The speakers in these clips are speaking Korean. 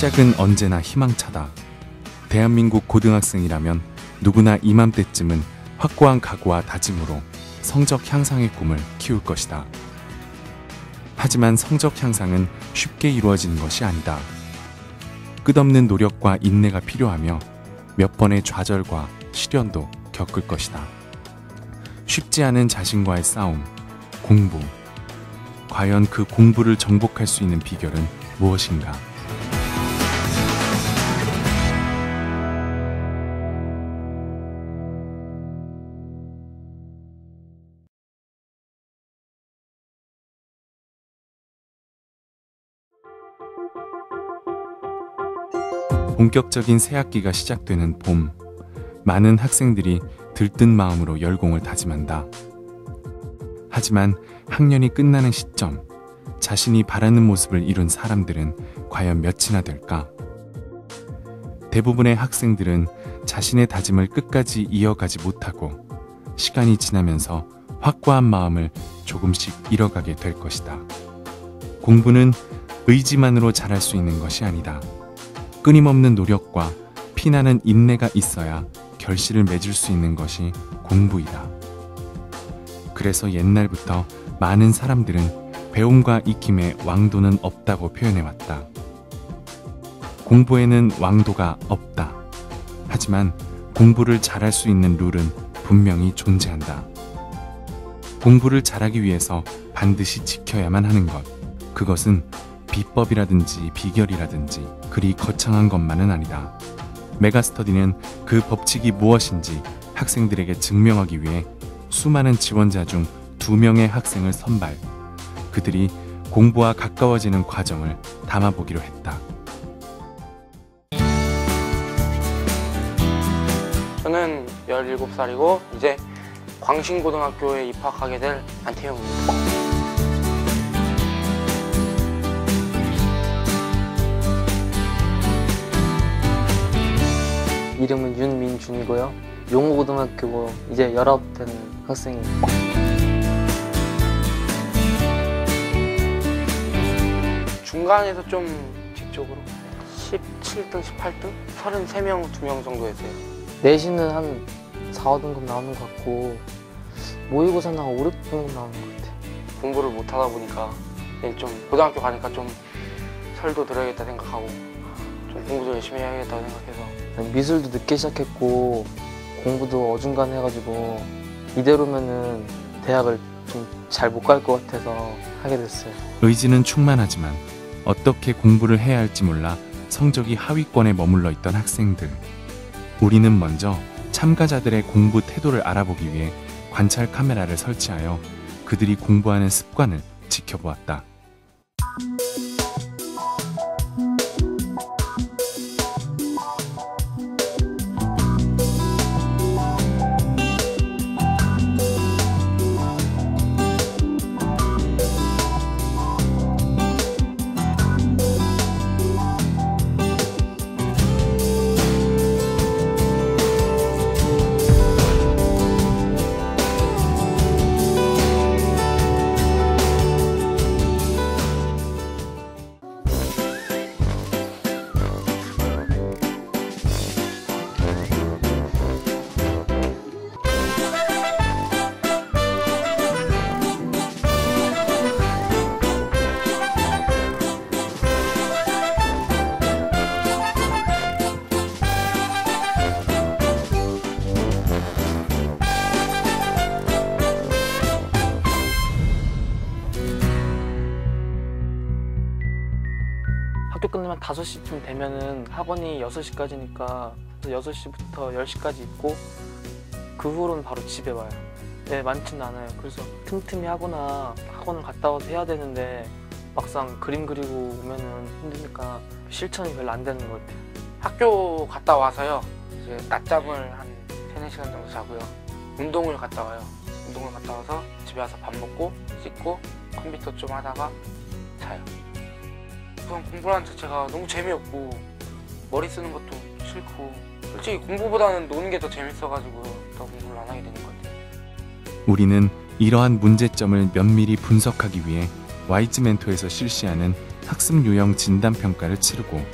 시작은 언제나 희망차다. 대한민국 고등학생이라면 누구나 이맘때쯤은 확고한 각오와 다짐으로 성적 향상의 꿈을 키울 것이다. 하지만 성적 향상은 쉽게 이루어지는 것이 아니다. 끝없는 노력과 인내가 필요하며 몇 번의 좌절과 시련도 겪을 것이다. 쉽지 않은 자신과의 싸움, 공부. 과연 그 공부를 정복할 수 있는 비결은 무엇인가? 본격적인 새학기가 시작되는 봄, 많은 학생들이 들뜬 마음으로 열공을 다짐한다. 하지만 학년이 끝나는 시점, 자신이 바라는 모습을 이룬 사람들은 과연 몇이나 될까? 대부분의 학생들은 자신의 다짐을 끝까지 이어가지 못하고 시간이 지나면서 확고한 마음을 조금씩 잃어가게 될 것이다. 공부는 의지만으로 잘할 수 있는 것이 아니다. 끊임없는 노력과 피나는 인내가 있어야 결실을 맺을 수 있는 것이 공부이다. 그래서 옛날부터 많은 사람들은 배움과 익힘에 왕도는 없다고 표현해왔다. 공부에는 왕도가 없다. 하지만 공부를 잘할 수 있는 룰은 분명히 존재한다. 공부를 잘하기 위해서 반드시 지켜야만 하는 것, 그것은 비법이라든지 비결이라든지 그리 거창한 것만은 아니다. 메가스터디는 그 법칙이 무엇인지 학생들에게 증명하기 위해 수많은 지원자 중 2명의 학생을 선발, 그들이 공부와 가까워지는 과정을 담아보기로 했다. 저는 17살이고 이제 광신고등학교에 입학하게 될 안태용입니다. 이름은 윤민준이고요. 용호고등학교고 이제 19된 학생입니다. 중간에서 좀 뒤쪽으로 17등, 18등? 33명, 2명 정도 했어요. 내신은 한 4, 5등급 나오는 것 같고 모의고사는 한 5, 6등급 나오는 것 같아요. 공부를 못하다 보니까 좀 고등학교 가니까 좀 설도 들어야겠다 생각하고 좀 공부도 열심히 해야겠다고 생각해서 미술도 늦게 시작했고 공부도 어중간해가지고 이대로면은 대학을 좀 잘 못 갈 것 같아서 하게 됐어요. 의지는 충만하지만 어떻게 공부를 해야 할지 몰라 성적이 하위권에 머물러 있던 학생들. 우리는 먼저 참가자들의 공부 태도를 알아보기 위해 관찰 카메라를 설치하여 그들이 공부하는 습관을 지켜보았다. 학교 끝나면 5시쯤 되면은 학원이 6시까지니까 6시부터 10시까지 있고 그 후로는 바로 집에 와요. 네, 많지는 않아요. 그래서 틈틈이 하거나 학원을 갔다 와서 해야 되는데 막상 그림 그리고 오면은 힘드니까 실천이 별로 안 되는 것 같아요. 학교 갔다 와서요, 이제 낮잠을 한 3-4시간 정도 자고요. 운동을 갔다 와요. 운동을 갔다 와서 집에 와서 밥 먹고 씻고 컴퓨터 좀 하다가 자요. 그냥 공부라는 자체가 너무 재미없고 머리 쓰는 것도 싫고 솔직히 공부보다는 노는 게 더 재밌어가지고 더 공부를 안 하게 되는 것 같아요. 우리는 이러한 문제점을 면밀히 분석하기 위해 와이즈 멘토에서 실시하는 학습 유형 진단 평가를 치르고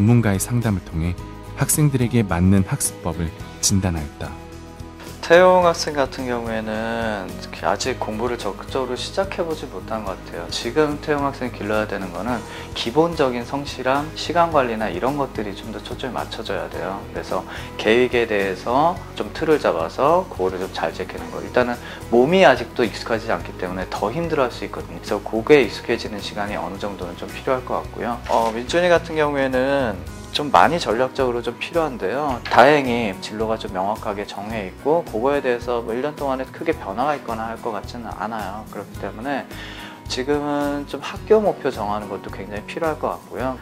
전문가의 상담을 통해 학생들에게 맞는 학습법을 진단하였다. 태용 학생 같은 경우에는 아직 공부를 적극적으로 시작해보지 못한 것 같아요. 지금 태용 학생이 길러야 되는 거는 기본적인 성실함, 시간 관리나 이런 것들이 좀 더 초점이 맞춰져야 돼요. 그래서 계획에 대해서 좀 틀을 잡아서 그거를 좀 잘 지키는 거. 일단은 몸이 아직도 익숙하지 않기 때문에 더 힘들어할 수 있거든요. 그래서 그게 익숙해지는 시간이 어느 정도는 좀 필요할 것 같고요. 민준이 같은 경우에는 좀 많이 전략적으로 좀 필요한데요. 다행히 진로가 좀 명확하게 정해 있고 그거에 대해서 뭐 1년 동안에 크게 변화가 있거나 할 것 같지는 않아요. 그렇기 때문에 지금은 좀 학교 목표 정하는 것도 굉장히 필요할 것 같고요.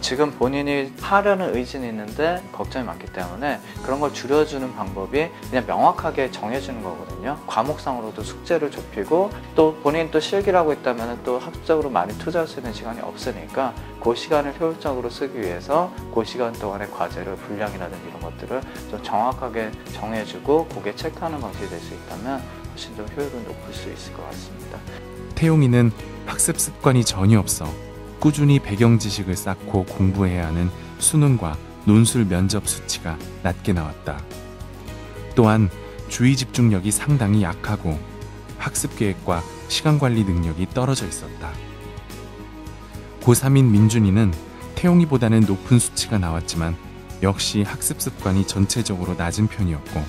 지금 본인이 하려는 의지는 있는데 걱정이 많기 때문에 그런 걸 줄여주는 방법이 그냥 명확하게 정해주는 거거든요. 과목상으로도 숙제를 좁히고 또 본인 또 실기라고 있다면 또 학습적으로 많이 투자할 수 있는 시간이 없으니까 그 시간을 효율적으로 쓰기 위해서 그 시간 동안의 과제를 분량이라든지 이런 것들을 좀 정확하게 정해주고 그게 체크하는 방식이 될 수 있다면 훨씬 좀 효율은 높을 수 있을 것 같습니다. 태용이는 학습 습관이 전혀 없어 꾸준히 배경 지식을 쌓고 공부해야 하는 수능과 논술 면접 수치가 낮게 나왔다. 또한 주의 집중력이 상당히 약하고 학습 계획과 시간 관리 능력이 떨어져 있었다. 고3인 민준이는 태용이보다는 높은 수치가 나왔지만 역시 학습 습관이 전체적으로 낮은 편이었고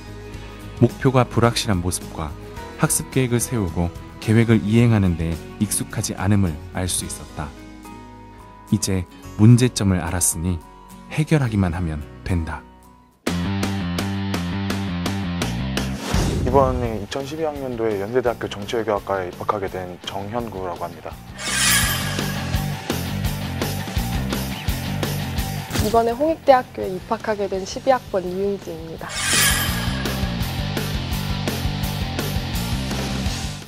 목표가 불확실한 모습과 학습 계획을 세우고 계획을 이행하는 데 익숙하지 않음을 알 수 있었다. 이제 문제점을 알았으니 해결하기만 하면 된다. 이번에 2012학년도에 연세대학교 정치외교학과에 입학하게 된 정현구라고 합니다. 이번에 홍익대학교에 입학하게 된 12학번 이윤지입니다.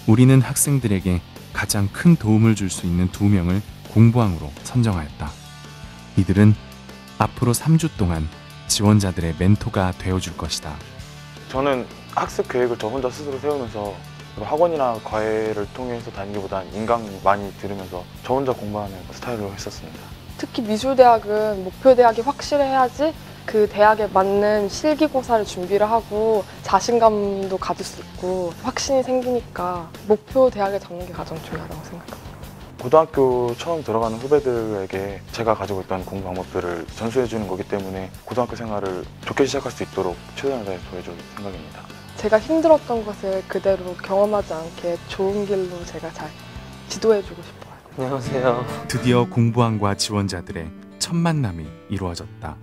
우리는 학생들에게 가장 큰 도움을 줄 수 있는 2명을 공부왕으로 선정하였다. 이들은 앞으로 3주 동안 지원자들의 멘토가 되어줄 것이다. 저는 학습 계획을 저 혼자 스스로 세우면서 학원이나 과외를 통해서 다니기보다는 인강 많이 들으면서 저 혼자 공부하는 스타일로 했었습니다. 특히 미술대학은 목표대학이 확실해야지 그 대학에 맞는 실기고사를 준비를 하고 자신감도 가질 수 있고 확신이 생기니까 목표 대학을 잡는 게 가장 중요하다고 생각합니다. 고등학교 처음 들어가는 후배들에게 제가 가지고 있던 공부 방법들을 전수해 주는 거기 때문에 고등학교 생활을 좋게 시작할 수 있도록 최선을 다해 도와줄 생각입니다. 제가 힘들었던 것을 그대로 경험하지 않게 좋은 길로 제가 잘 지도해 주고 싶어요. 안녕하세요. 드디어 공부왕과 지원자들의 첫 만남이 이루어졌다.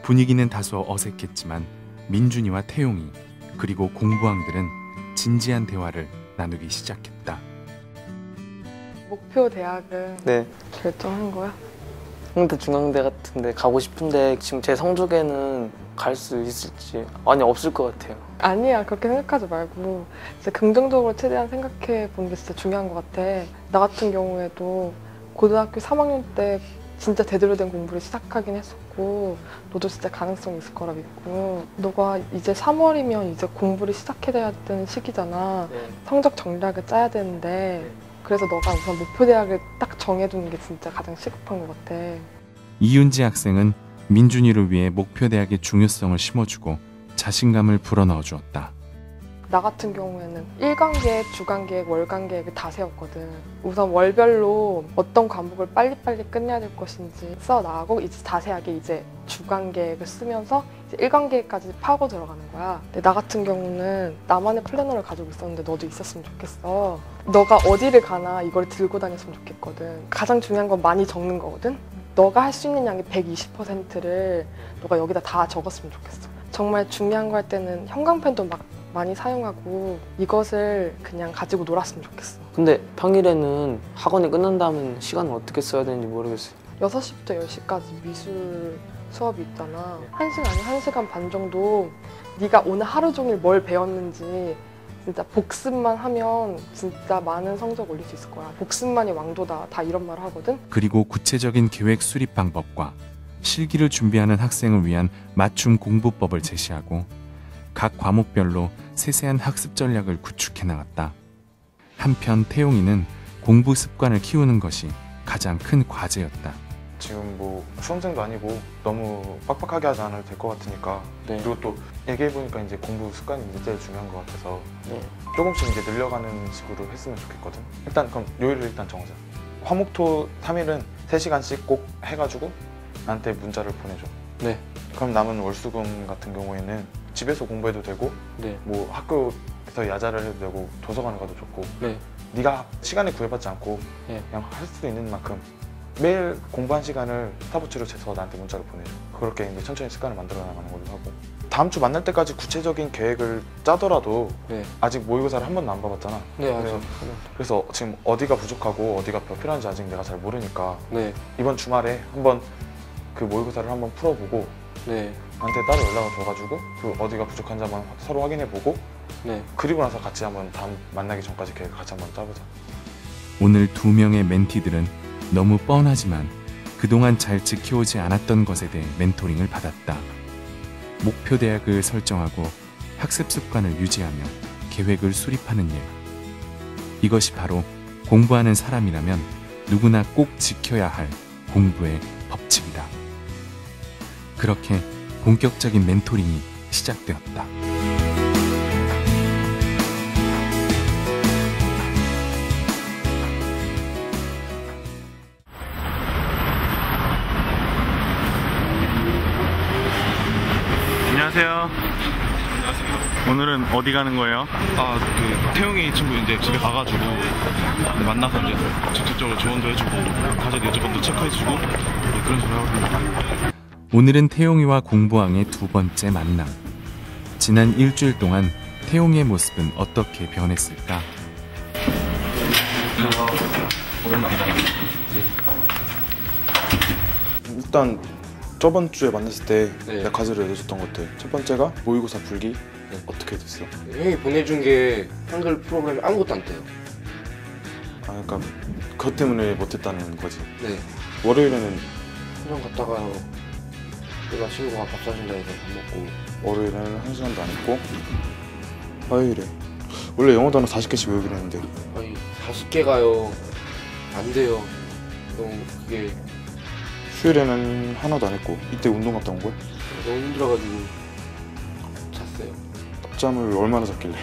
분위기는 다소 어색했지만 민준이와 태용이 그리고 공부왕들은 진지한 대화를 나누기 시작했다. 목표 대학은 네. 결정한 거야? 홍대 중앙대 같은데 가고 싶은데 지금 제 성적에는 갈 수 있을지 아니 없을 것 같아요. 아니야, 그렇게 생각하지 말고 진짜 긍정적으로 최대한 생각해 보는 게 진짜 중요한 것 같아. 나 같은 경우에도 고등학교 3학년 때 진짜 제대로 된 공부를 시작하긴 했었고 너도 진짜 가능성이 있을 거라 믿고 너가 이제 3월이면 이제 공부를 시작해야 되는 시기잖아. 네. 성적 전략을 짜야 되는데 그래서 너가 우선 목표 대학을 딱 정해두는 게 진짜 가장 시급한 것 같아. 이윤지 학생은 민준이를 위해 목표 대학의 중요성을 심어주고 자신감을 불어넣어 주었다. 나 같은 경우에는 1강계획, 주간계획, 월간계획을 다 세웠거든. 우선 월별로 어떤 과목을 빨리빨리 끝내야 될 것인지 써나가고 이제 자세하게 이제 주간계획을 쓰면서 이제 1강계획까지 파고 들어가는 거야. 근데 나 같은 경우는 나만의 플래너를 가지고 있었는데 너도 있었으면 좋겠어. 너가 어디를 가나 이걸 들고 다녔으면 좋겠거든. 가장 중요한 건 많이 적는 거거든. 너가 할 수 있는 양의 120%를 너가 여기다 다 적었으면 좋겠어. 정말 중요한 거 할 때는 형광펜도 막 많이 사용하고 이것을 그냥 가지고 놀았으면 좋겠어. 근데 평일에는 학원이 끝난 다음엔 시간을 어떻게 써야 되는지 모르겠어요. 6시부터 10시까지 미술 수업이 있잖아. 1시간 아니 1시간 반 정도 네가 오늘 하루 종일 뭘 배웠는지 진짜 복습만 하면 진짜 많은 성적 올릴 수 있을 거야. 복습만이 왕도다. 다 이런 말을 하거든. 그리고 구체적인 계획 수립 방법과 실기를 준비하는 학생을 위한 맞춤 공부법을 제시하고 각 과목별로 세세한 학습 전략을 구축해 나갔다. 한편 태용이는 공부 습관을 키우는 것이 가장 큰 과제였다. 지금 뭐 수험생도 아니고 너무 빡빡하게 하지 않아도 될 것 같으니까 네. 그리고 또 얘기해보니까 이제 공부 습관이 이제 제일 중요한 것 같아서 네. 조금씩 이제 늘려가는 식으로 했으면 좋겠거든. 일단 그럼 요일을 일단 정하자. 화목토 3일은 3시간씩 꼭 해가지고 나한테 문자를 보내줘. 네. 그럼 남은 월수금 같은 경우에는 집에서 공부해도 되고 네. 뭐 학교에서 야자를 해도 되고 도서관을 가도 좋고 네. 네가 시간에 구애받지 않고 네. 그냥 할 수 있는 만큼 매일 공부한 시간을 스타부츠로 재서 나한테 문자로 보내줘. 그렇게 이제 천천히 습관을 만들어 나가는 걸로 하고 다음 주 만날 때까지 구체적인 계획을 짜더라도 네. 아직 모의고사를 한 번도 안 봐봤잖아. 네. 아직. 그래서 지금 어디가 부족하고 어디가 더 필요한지 아직 내가 잘 모르니까 네. 이번 주말에 한번 그 모의고사를 한번 풀어보고 네. 나한테 따로 연락을 줘가지고 그 어디가 부족한지 한번 서로 확인해보고 네. 그리고 나서 같이 한번 다음 만나기 전까지 계획 같이 한번 짜보자. 오늘 2명의 멘티들은 너무 뻔하지만 그동안 잘 지켜오지 않았던 것에 대해 멘토링을 받았다. 목표 대학을 설정하고 학습 습관을 유지하며 계획을 수립하는 일. 이것이 바로 공부하는 사람이라면 누구나 꼭 지켜야 할 공부의 법칙이다. 그렇게 본격적인 멘토링이 시작되었다. 안녕하세요. 오늘은 어디 가는 거예요? 그 태용이 친구 이제 집에 가가지고 만나서 이제 직접적으로 조언도 해주고 과제 요점도 체크해주고 그런 식으로 하거든요. 오늘은 태용이와 공부왕의 두 번째 만남. 지난 일주일 동안 태용이의 모습은 어떻게 변했을까? 일단 저번 주에 만났을 때 네. 내가 과제를 내줬던 것들 첫 번째가 모의고사 풀기. 어떻게 됐어? 형이 보내준 게 한글 프로그램 아무것도 안 떠요. 아 그러니까 그것 때문에 못했다는 거지. 네. 월요일에는 그냥 갔다가요. 내가 친구가 밥 사준다 해서 밥 먹고. 월요일에는 한 시간도 안 했고 화요일에 원래 영어 단어 40개씩 외우기로 했는데 아니 40개가요. 안 돼요. 너무 그게 수요일에는 하나도 안 했고 이때 운동 갔다 온 거야? 너무 힘들어가지고 잤어요. 잠을 얼마나 잤길래?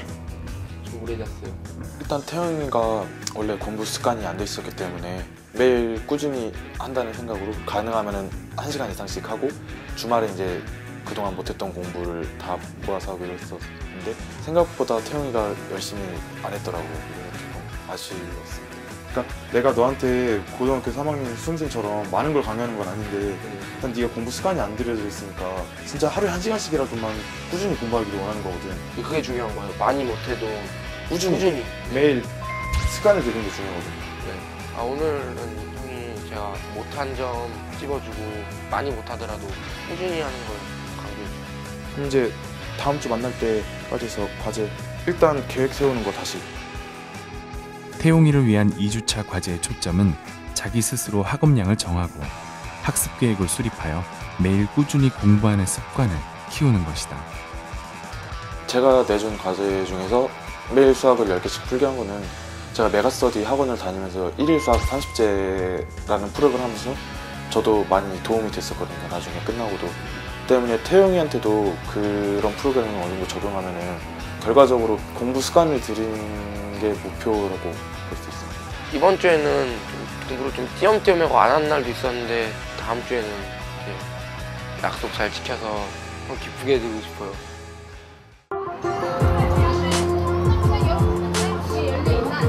좀 오래 잤어요. 일단 태영이가 원래 공부 습관이 안 돼 있었기 때문에 매일 꾸준히 한다는 생각으로 가능하면 1시간 이상씩 하고 주말에 이제 그동안 못했던 공부를 다 모아서 하기로 했었는데 생각보다 태영이가 열심히 안 했더라고. 그래서 조금 아쉬웠어. 그러니까 내가 너한테 고등학교 3학년 수험생처럼 많은 걸 강요하는 건 아닌데 일단 네가 공부 습관이 안 들여져 있으니까 진짜 하루에 1시간씩이라도만 꾸준히 공부하기를 원하는 거거든. 그게 중요한 거예요. 많이 못해도 꾸준히 매일 습관을 들이는 게 중요하거든. 네. 오늘은 형이 제가 못한 점 찝어주고 많이 못하더라도 꾸준히 하는 걸 강조해줘요. 이제 다음 주 만날 때까지 해서 과제 일단 계획 세우는 거 다시. 태용이를 위한 2주차 과제의 초점은 자기 스스로 학업량을 정하고 학습 계획을 수립하여 매일 꾸준히 공부하는 습관을 키우는 것이다. 제가 내준 과제 중에서 매일 수학을 10개씩 풀게 한 거는 제가 메가스터디 학원을 다니면서 1일 수학 30제라는 프로그램을 하면서 저도 많이 도움이 됐었거든요. 나중에 끝나고도. 때문에 태용이한테도 그런 프로그램을 어느 정도 적용하면은 결과적으로 공부 습관을 들이는 게 목표라고 볼 수 있습니다. 이번 주에는 좀 공부를 좀 띄엄띄엄하고 안 한 날도 있었는데 다음 주에는 이제 약속 잘 지켜서 형 기쁘게 해드리고 싶어요.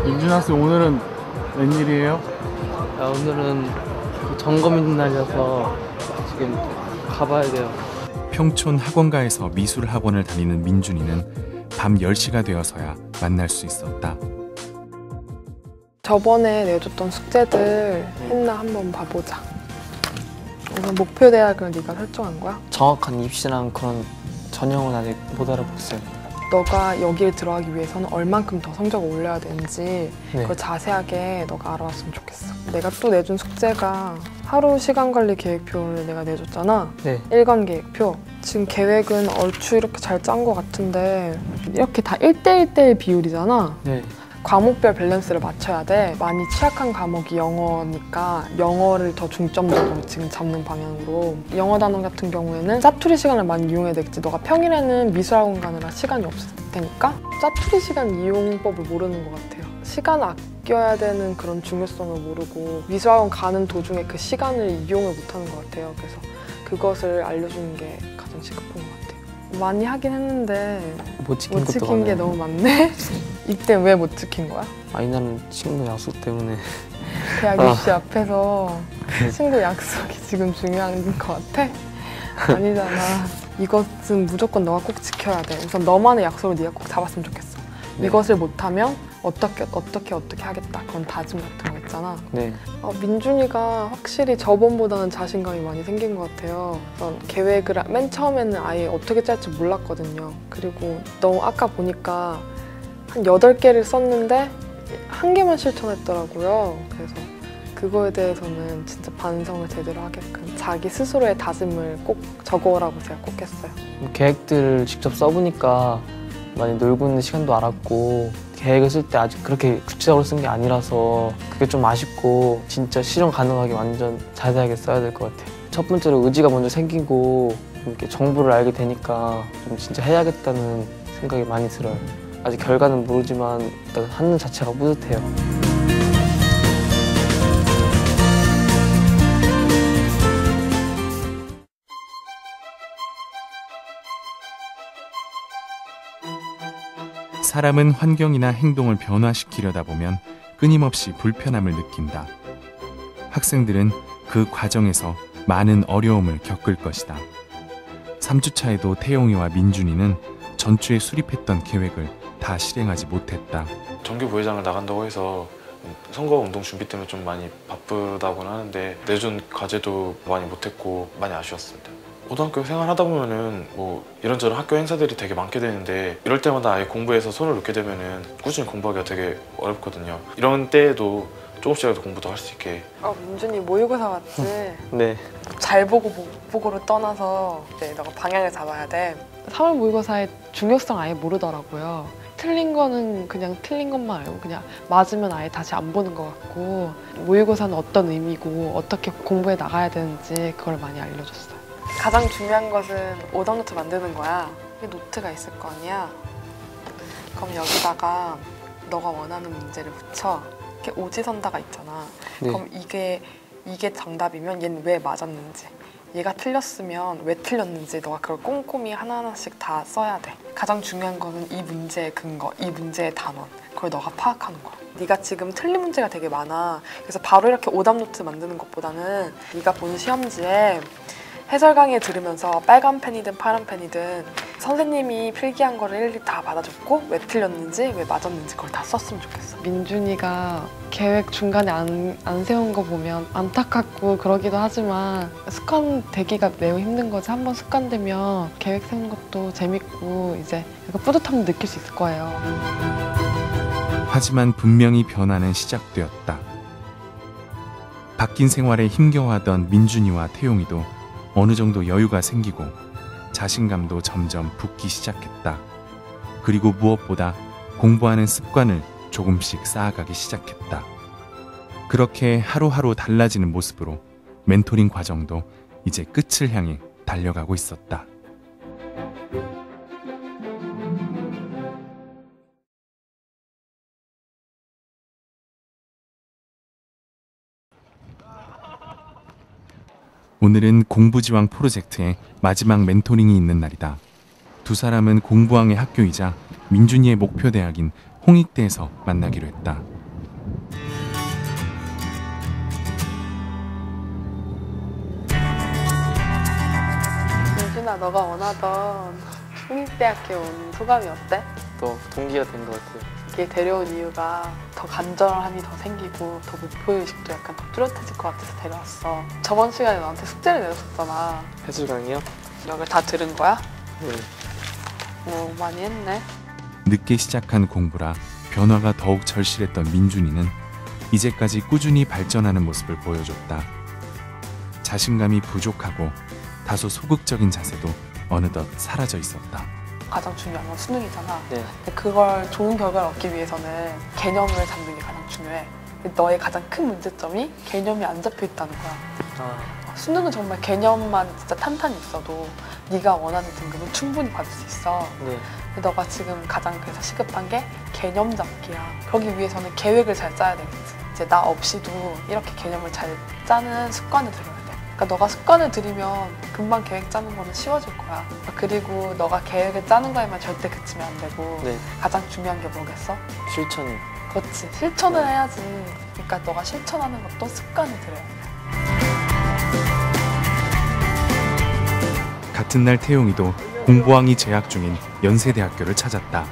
윤준 학생 오늘은 웬일이에요? 오늘은 점검 있는 날이라서 지금 가봐야 돼요. 평촌 학원가에서 미술 학원을 다니는 민준이는 밤 10시가 되어서야 만날 수 있었다. 저번에 내줬던 숙제들 했나 한번 봐보자. 우선 목표 대학을 네가 설정한 거야? 정확한 입시랑 그런 전형은 아직 못 알아봤어요. 너가 여기에 들어가기 위해서는 얼만큼 더 성적을 올려야 되는지 네. 그걸 자세하게 너가 알아봤으면 좋겠어. 내가 또 내준 숙제가 하루 시간관리 계획표를 내가 내줬잖아. 네. 1관 계획표. 지금 계획은 얼추 이렇게 잘 짠 거 같은데 이렇게 다 1대1대1 비율이잖아. 네. 과목별 밸런스를 맞춰야 돼. 많이 취약한 과목이 영어니까 영어를 더 중점적으로 지금 잡는 방향으로. 영어 단원 같은 경우에는 짜투리 시간을 많이 이용해야 되겠지. 너가 평일에는 미술학원 가느라 시간이 없을 테니까 짜투리 시간 이용법을 모르는 것 같아요. 시간 아껴야 되는 그런 중요성을 모르고 미술학원 가는 도중에 그 시간을 이용을 못하는 것 같아요. 그래서 그것을 알려주는 게 가장 시급한 것 같아요. 많이 하긴 했는데 못 지킨 못 것도 지킨 게 많아요. 너무 많네. 이때 왜 못 지킨 거야? 아이나는 친구 약속 때문에. 대학 입시 앞에서 친구 약속이 지금 중요한 것 같아? 아니잖아. 이것은 무조건 너가 꼭 지켜야 돼. 우선 너만의 약속을 네가 꼭 잡았으면 좋겠어. 네. 이것을 못하면 어떻게 하겠다. 그런 다짐 같은 거 있잖아. 네. 민준이가 확실히 저번보다는 자신감이 많이 생긴 것 같아요. 그런 계획을 맨 처음에는 아예 어떻게 짤지 몰랐거든요. 그리고 너무 아까 보니까 한 8개를 썼는데 1개만 실천했더라고요. 그래서 그거에 대해서는 진짜 반성을 제대로 하게끔 자기 스스로의 다짐을 꼭 적어오라고 제가 꼭 했어요. 계획들을 직접 써보니까 많이 놀고 있는 시간도 알았고 계획을 쓸 때 아직 그렇게 구체적으로 쓴 게 아니라서 그게 좀 아쉽고 진짜 실현 가능하게 완전 자세하게 써야 될 것 같아요. 첫 번째로 의지가 먼저 생기고 이렇게 정보를 알게 되니까 좀 진짜 해야겠다는 생각이 많이 들어요. 아직 결과는 모르지만 일단 하는 자체가 뿌듯해요. 사람은 환경이나 행동을 변화시키려다 보면 끊임없이 불편함을 느낀다. 학생들은 그 과정에서 많은 어려움을 겪을 것이다. 3주차에도 태용이와 민준이는 전주에 수립했던 계획을 다 실행하지 못했다. 정규 부회장을 나간다고 해서 선거운동 준비 때문에 좀 많이 바쁘다고는 하는데 내준 과제도 많이 못했고 많이 아쉬웠습니다. 고등학교 생활하다 보면은 뭐 이런저런 학교 행사들이 되게 많게 되는데 이럴 때마다 아예 공부에서 손을 놓게 되면은 꾸준히 공부하기가 되게 어렵거든요. 이런 때에도 조금씩이라도 공부도 할 수 있게. 민준이 모의고사 왔지? 네. 잘 보고 못 보고를 떠나서 이제 너가 방향을 잡아야 돼. 3월 모의고사의 중요성 아예 모르더라고요. 틀린 거는 그냥 틀린 것만 알고 그냥 맞으면 아예 다시 안 보는 것 같고 모의고사는 어떤 의미고 어떻게 공부해 나가야 되는지 그걸 많이 알려줬어요. 가장 중요한 것은 오답노트 만드는 거야. 이게 노트가 있을 거 아니야. 그럼 여기다가 너가 원하는 문제를 붙여. 이렇게 오지선다가 있잖아. 네. 그럼 이게 정답이면 얘는 왜 맞았는지, 얘가 틀렸으면 왜 틀렸는지 너가 그걸 꼼꼼히 하나하나씩 다 써야 돼. 가장 중요한 거는 이 문제의 근거, 이 문제의 단원, 그걸 너가 파악하는 거야. 네가 지금 틀린 문제가 되게 많아. 그래서 바로 이렇게 오답노트 만드는 것보다는 네가 본 시험지에 해설 강의 들으면서 빨간 펜이든 파란 펜이든 선생님이 필기한 거를 일일이 다 받아줬고 왜 틀렸는지 왜 맞았는지 그걸 다 썼으면 좋겠어. 민준이가 계획 중간에 안 세운 거 보면 안타깝고 그러기도 하지만 습관되기가 매우 힘든 거지. 한번 습관되면 계획 세우는 것도 재밌고 이제 약간 뿌듯함을 느낄 수 있을 거예요. 하지만 분명히 변화는 시작되었다. 바뀐 생활에 힘겨워하던 민준이와 태용이도 어느 정도 여유가 생기고 자신감도 점점 붙기 시작했다. 그리고 무엇보다 공부하는 습관을 조금씩 쌓아가기 시작했다. 그렇게 하루하루 달라지는 모습으로 멘토링 과정도 이제 끝을 향해 달려가고 있었다. 오늘은 공부지왕 프로젝트의 마지막 멘토링이 있는 날이다. 두 사람은 공부왕의 학교이자 민준이의 목표 대학인 홍익대에서 만나기로 했다. 민준아, 너가 원하던 홍익대학교 온 소감이 어때? 또 동기가 된 것 같아요. 이게 데려온 이유가 더 간절함이 더 생기고 더 목표의식도 약간 더 뚜렷해질 것 같아서 데려왔어. 저번 시간에 너한테 숙제를 내줬었잖아. 해설 강의요? 이걸 다 들은 거야? 네. 뭐 많이 했네. 늦게 시작한 공부라 변화가 더욱 절실했던 민준이는 이제까지 꾸준히 발전하는 모습을 보여줬다. 자신감이 부족하고 다소 소극적인 자세도 어느덧 사라져 있었다. 가장 중요한 건 수능이잖아. 네. 근데 그걸 좋은 결과를 얻기 위해서는 개념을 잡는 게 가장 중요해. 근데 너의 가장 큰 문제점이 개념이 안 잡혀 있다는 거야. 수능은 정말 개념만 진짜 탄탄히 있어도 네가 원하는 등급은 충분히 받을 수 있어. 네. 근데 너가 지금 가장 그래서 시급한 게 개념 잡기야. 그러기 위해서는 계획을 잘 짜야 되겠지. 이제 나 없이도 이렇게 개념을 잘 짜는 습관을 들여야 돼. 그러니까 너가 습관을 들이면 금방 계획 짜는 거는 쉬워질 거야. 그리고 너가 계획을 짜는 거에만 절대 그치면 안 되고 네. 가장 중요한 게 뭐겠어? 실천. 그렇지. 실천을 해야지. 그러니까 너가 실천하는 것도 습관을 들여야 돼. 같은 날 태용이도 공부왕이 재학 중인 연세대학교를 찾았다.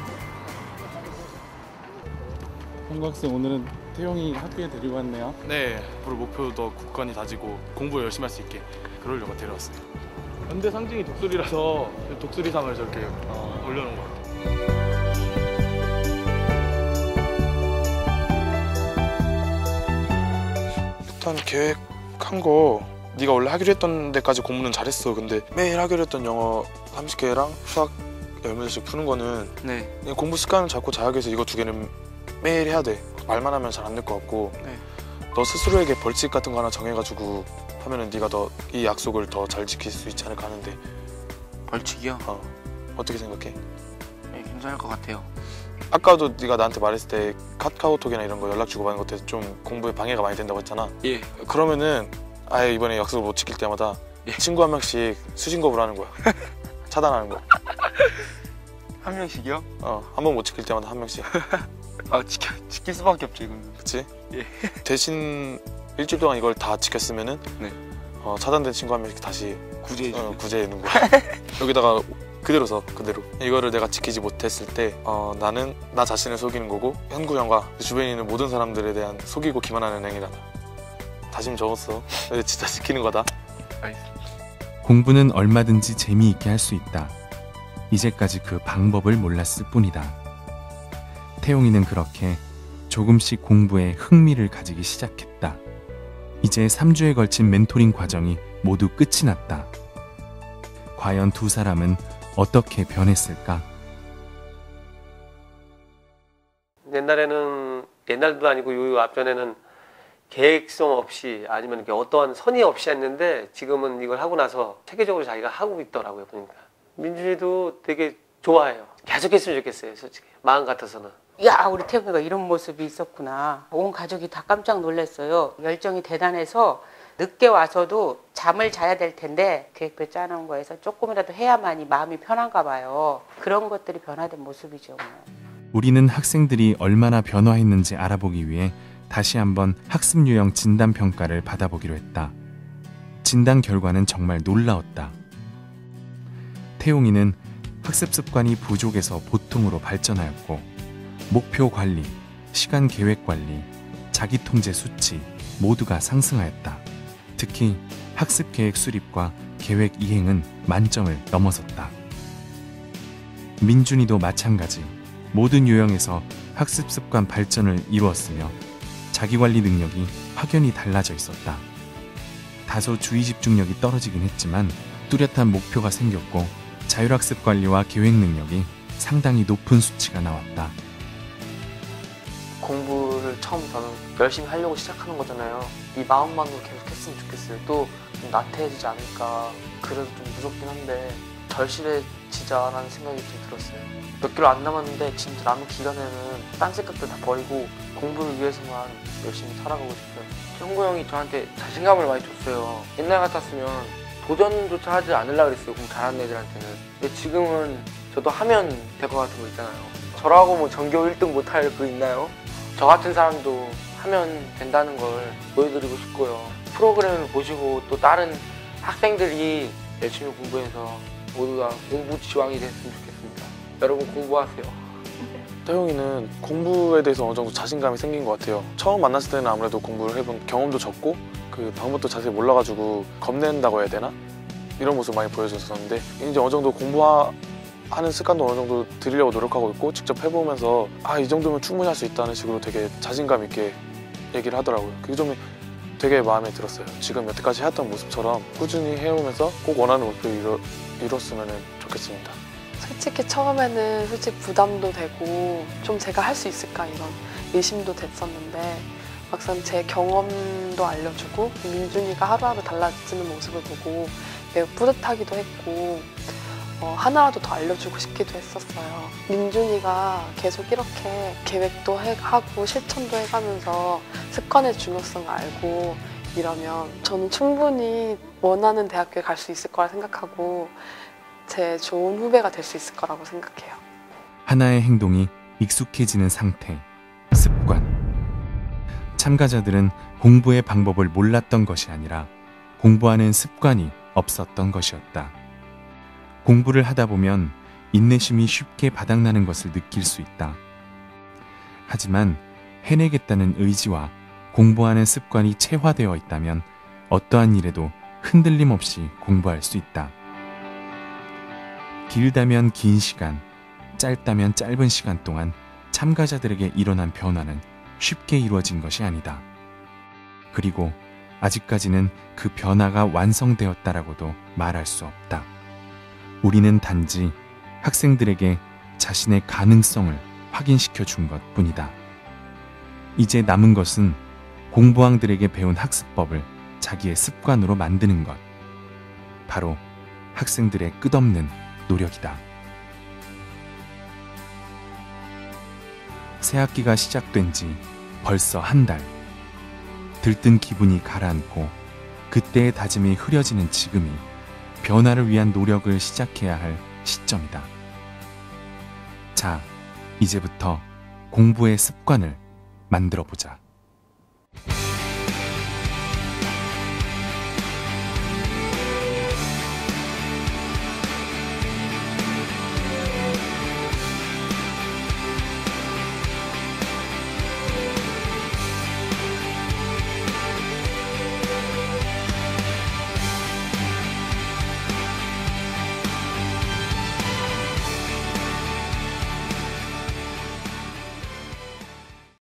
한국 학생 오늘은 태용이 학교에 데리고 왔네요. 네, 앞으로 목표도 굳건히 다지고 공부 열심히 할 수 있게 그러려고 데려왔어요. 현대 상징이 독수리라서 독수리상을 저렇게 올려놓은 것 같아요. 일단 계획한 거 네가 원래 하기로 했던 데까지 공부는 잘했어. 근데 매일 하기로 했던 영어 30개랑 수학 10문제씩 푸는 거는 네. 그냥 공부 습관을 잡고 자기 위해서 이거 2개는 매일 해야 돼. 말만 하면 잘 안 될 것 같고 네. 너 스스로에게 벌칙 같은 거 하나 정해가지고 하면은 네가 더 이 약속을 더 잘 지킬 수 있지 않을까 하는데 벌칙이요? 어떻게 생각해? 네, 괜찮을 것 같아요. 아까도 네가 나한테 말했을 때 카카오톡이나 이런 거 연락 주고받는 것도 좀 공부에 방해가 많이 된다고 했잖아. 예. 그러면은 아예 이번에 약속을 못 지킬 때마다 예. 친구 한 명씩 수신급으로 하는 거야. 차단하는 거. 한 명씩이요? 한 번 못 지킬 때마다 한 명씩. 아 지킬 수밖에 없죠 이거는. 그치? 예. 대신 일주일 동안 이걸 다 지켰으면은 네. 차단된 친구 한 명씩 다시 구제해주고. 구제해주는 거야. 여기다가 그대로 써. 그대로. 이거를 내가 지키지 못했을 때 나는 나 자신을 속이는 거고 현구 형과 주변에 있는 모든 사람들에 대한 속이고 기만하는 행위라다. 다짐 적었어. 진짜 지키는 거다. 알겠습니다. 공부는 얼마든지 재미있게 할 수 있다. 이제까지 그 방법을 몰랐을 뿐이다. 태용이는 그렇게 조금씩 공부에 흥미를 가지기 시작했다. 이제 3주에 걸친 멘토링 과정이 모두 끝이 났다. 과연 두 사람은 어떻게 변했을까? 옛날도 아니고 요 앞전에는 계획성 없이 아니면 어떠한 선의 없이 했는데 지금은 이걸 하고 나서 체계적으로 자기가 하고 있더라고요. 보니까 민준이도 되게 좋아해요. 계속 했으면 좋겠어요. 솔직히 마음 같아서는. 야, 우리 태국이가 이런 모습이 있었구나. 온 가족이 다 깜짝 놀랐어요. 열정이 대단해서 늦게 와서도 잠을 자야 될 텐데 계획표 짜놓은 거에서 조금이라도 해야만이 마음이 편한가 봐요. 그런 것들이 변화된 모습이죠. 우리는 학생들이 얼마나 변화했는지 알아보기 위해 다시 한번 학습 유형 진단 평가를 받아보기로 했다. 진단 결과는 정말 놀라웠다. 태용이는 학습 습관이 부족해서 보통으로 발전하였고 목표 관리, 시간 계획 관리, 자기 통제 수치 모두가 상승하였다. 특히 학습 계획 수립과 계획 이행은 만점을 넘어섰다. 민준이도 마찬가지. 모든 유형에서 학습 습관 발전을 이루었으며 자기관리 능력이 확연히 달라져 있었다. 다소 주의 집중력이 떨어지긴 했지만 뚜렷한 목표가 생겼고 자율학습 관리와 계획 능력이 상당히 높은 수치가 나왔다. 공부를 처음부터는 열심히 하려고 시작하는 거잖아요. 이 마음만으로 계속 했으면 좋겠어요. 또 좀 나태해지지 않을까. 그래도 좀 무섭긴 한데 절실해지자라는 생각이 좀 들었어요. 몇 개월 안 남았는데 진짜 남은 기간에는 딴 생각들 다 버리고 공부를 위해서만 열심히 살아가고 싶어요. 형구 형이 저한테 자신감을 많이 줬어요. 옛날 같았으면 도전조차 하지 않으려고 그랬어요. 공부 잘하는 애들한테는. 근데 지금은 저도 하면 될 것 같은 거 있잖아요. 저라고 뭐 전교 1등 못할 그 있나요? 저 같은 사람도 하면 된다는 걸 보여드리고 싶고요. 프로그램을 보시고 또 다른 학생들이 열심히 공부해서 모두가 공부 지왕이 됐으면 좋겠습니다. 여러분 공부하세요. 태용이는 공부에 대해서 어느 정도 자신감이 생긴 것 같아요. 처음 만났을 때는 아무래도 공부를 해본 경험도 적고 그 방법도 자세히 몰라가지고 겁낸다고 해야 되나? 이런 모습 많이 보여줬었는데 이제 어느 정도 공부하는 습관도 어느 정도 들이려고 노력하고 있고 직접 해보면서 이 정도면 충분히 할 수 있다는 식으로 되게 자신감 있게 얘기를 하더라고요. 그게 좀 되게 마음에 들었어요. 지금 여태까지 해왔던 모습처럼 꾸준히 해오면서 꼭 원하는 목표를 이뤘으면 좋겠습니다. 솔직히 처음에는 부담도 되고 좀 제가 할 수 있을까 이런 의심도 됐었는데 막상 제 경험도 알려주고 민준이가 하루하루 달라지는 모습을 보고 매우 뿌듯하기도 했고 하나라도 더 알려주고 싶기도 했었어요. 민준이가 계속 이렇게 계획도 하고 실천도 해가면서 습관의 중요성을 알고 이러면 저는 충분히 원하는 대학교에 갈 수 있을 거라 생각하고 제 좋은 후배가 될 수 있을 거라고 생각해요. 하나의 행동이 익숙해지는 상태, 습관. 참가자들은 공부의 방법을 몰랐던 것이 아니라 공부하는 습관이 없었던 것이었다. 공부를 하다 보면 인내심이 쉽게 바닥나는 것을 느낄 수 있다. 하지만 해내겠다는 의지와 공부하는 습관이 체화되어 있다면 어떠한 일에도 흔들림 없이 공부할 수 있다. 길다면 긴 시간, 짧다면 짧은 시간 동안 참가자들에게 일어난 변화는 쉽게 이루어진 것이 아니다. 그리고 아직까지는 그 변화가 완성되었다라고도 말할 수 없다. 우리는 단지 학생들에게 자신의 가능성을 확인시켜 준 것뿐이다. 이제 남은 것은 공부왕들에게 배운 학습법을 자기의 습관으로 만드는 것. 바로 학생들의 끝없는 노력이다. 새 학기가 시작된 지 벌써 한 달. 들뜬 기분이 가라앉고 그때의 다짐이 흐려지는 지금이 변화를 위한 노력을 시작해야 할 시점이다. 자, 이제부터 공부의 습관을 만들어 보자.